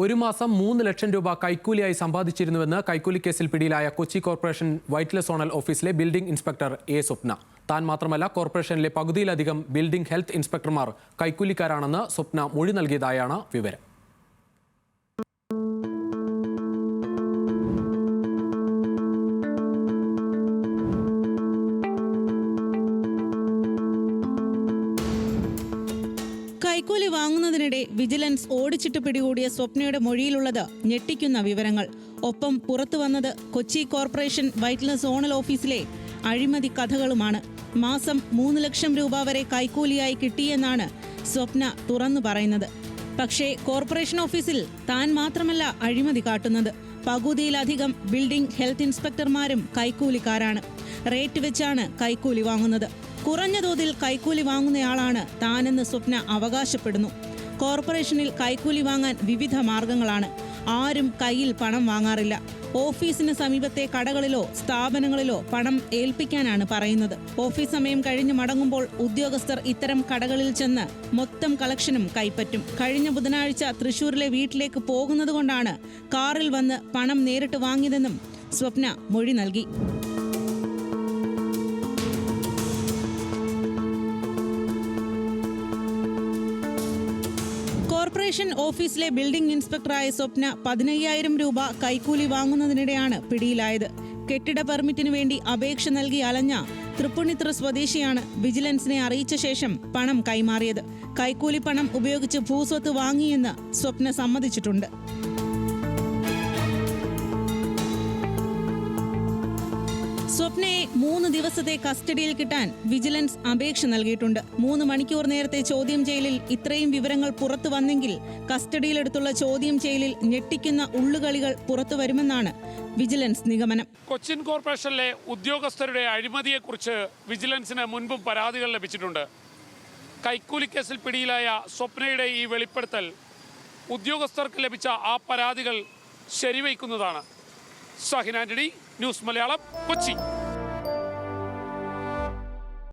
ഒരു മാസം 3 ലക്ഷം രൂപ കൈക്കൂലിയായി സമ്പാദിച്ചിരുന്നുവെന്ന് കൈക്കൂലി കേസിൽ പിടിയിലായ കൊച്ചി കോർപ്പറേഷൻ വൈറ്റില സോണൽ ഓഫീസിലെ ബിൽഡിംഗ് ഇൻസ്പെക്ടർ എ സ്വപ്ന. താൻ മാത്രമല്ല കോർപ്പറേഷനിലെ പകുതിയിലധികം ബിൽഡിംഗ് ഹെൽത്ത് ഇൻസ്പെക്ടർമാർ കൈക്കൂലിക്കാരാണെന്ന് സ്വപ്ന മൊഴി നൽകിയതായാണ് വിവരം. കൈക്കൂലി വാങ്ങുന്നതിനിടെ വിജിലൻസ് ഓടിച്ചിട്ട് പിടികൂടിയ സ്വപ്നയുടെ മൊഴിയിലുള്ളത് ഞെട്ടിക്കുന്ന വിവരങ്ങൾ. ഒപ്പം പുറത്തു വന്നത് കൊച്ചി കോർപ്പറേഷൻ വൈറ്റില സോണൽ ഓഫീസിലെ അഴിമതി കഥകളുമാണ്. മാസം 3 ലക്ഷം രൂപ വരെ കൈക്കൂലിയായി കിട്ടിയെന്നാണ് സ്വപ്ന തുറന്നു പറയുന്നത്. പക്ഷേ കോർപ്പറേഷൻ ഓഫീസിൽ താൻ മാത്രമല്ല അഴിമതി കാട്ടുന്നത്. പകുതിയിലധികം ബിൽഡിംഗ് ഹെൽത്ത് ഇൻസ്പെക്ടർമാരും കൈക്കൂലിക്കാരാണ്. റേറ്റ് വെച്ചാണ് കൈക്കൂലി വാങ്ങുന്നത്. കുറഞ്ഞ തോതിൽ കൈക്കൂലി വാങ്ങുന്നയാളാണ് താനെന്ന് സ്വപ്ന അവകാശപ്പെടുന്നു. കോർപ്പറേഷനിൽ കൈക്കൂലി വാങ്ങാൻ വിവിധ മാർഗങ്ങളാണ്. ആരും കയ്യിൽ പണം വാങ്ങാറില്ല. ഓഫീസിന് സമീപത്തെ കടകളിലോ സ്ഥാപനങ്ങളിലോ പണം ഏൽപ്പിക്കാനാണ് പറയുന്നത്. ഓഫീസ് സമയം കഴിഞ്ഞ് മടങ്ങുമ്പോൾ ഉദ്യോഗസ്ഥർ ഇത്തരം കടകളിൽ ചെന്ന് മൊത്തം കളക്ഷനും കൈപ്പറ്റും. കഴിഞ്ഞ ബുധനാഴ്ച തൃശൂരിലെ വീട്ടിലേക്ക് പോകുന്നതുകൊണ്ടാണ് കാറിൽ വന്ന് പണം നേരിട്ട് വാങ്ങിയതെന്നും സ്വപ്ന മൊഴി നൽകി. കോർപ്പറേഷൻ ഓഫീസിലെ ബിൽഡിംഗ് ഇൻസ്പെക്ടറായ സ്വപ്ന 15,000 രൂപ കൈക്കൂലി വാങ്ങുന്നതിനിടെയാണ് പിടിയിലായത്. കെട്ടിട പെർമിറ്റിനു വേണ്ടി അപേക്ഷ നൽകി അലഞ്ഞ തൃപ്പൂണിത്തുറ സ്വദേശിയാണ് വിജിലൻസിനെ അറിയിച്ച ശേഷം പണം കൈമാറിയത്. കൈക്കൂലി പണം ഉപയോഗിച്ച് ഭൂസ്വത്ത് വാങ്ങിയെന്ന് സ്വപ്ന സമ്മതിച്ചിട്ടുണ്ട്. സ്വപ്നയെ 3 ദിവസത്തെ കസ്റ്റഡിയിൽ കിട്ടാൻ വിജിലൻസ് അപേക്ഷ നൽകിയിട്ടുണ്ട്. 3 മണിക്കൂർ നേരത്തെ ചോദ്യം ചെയ്യലിൽ ഇത്രയും വിവരങ്ങൾ പുറത്തു വന്നെങ്കിൽ കസ്റ്റഡിയിലെടുത്തുള്ള ചോദ്യം ചെയ്യലിൽ ഞെട്ടിക്കുന്ന ഉള്ളുകളികൾ പുറത്തു വരുമെന്നാണ് വിജിലൻസ് നിഗമനം. കൊച്ചിൻ കോർപ്പറേഷനിലെ ഉദ്യോഗസ്ഥരുടെ അഴിമതിയെക്കുറിച്ച് വിജിലൻസിന് മുൻപും പരാതികൾ ലഭിച്ചിട്ടുണ്ട്. കൈക്കൂലി കേസിൽ പിടിയിലായ സ്വപ്നയുടെ ഈ വെളിപ്പെടുത്തൽ ഉദ്യോഗസ്ഥർക്ക് ലഭിച്ച ആ പരാതികൾ ശരിവയ്ക്കുന്നതാണ്. ഷാഹിൻ ആന്റണി, ന്യൂസ് മലയാളം, കൊച്ചി.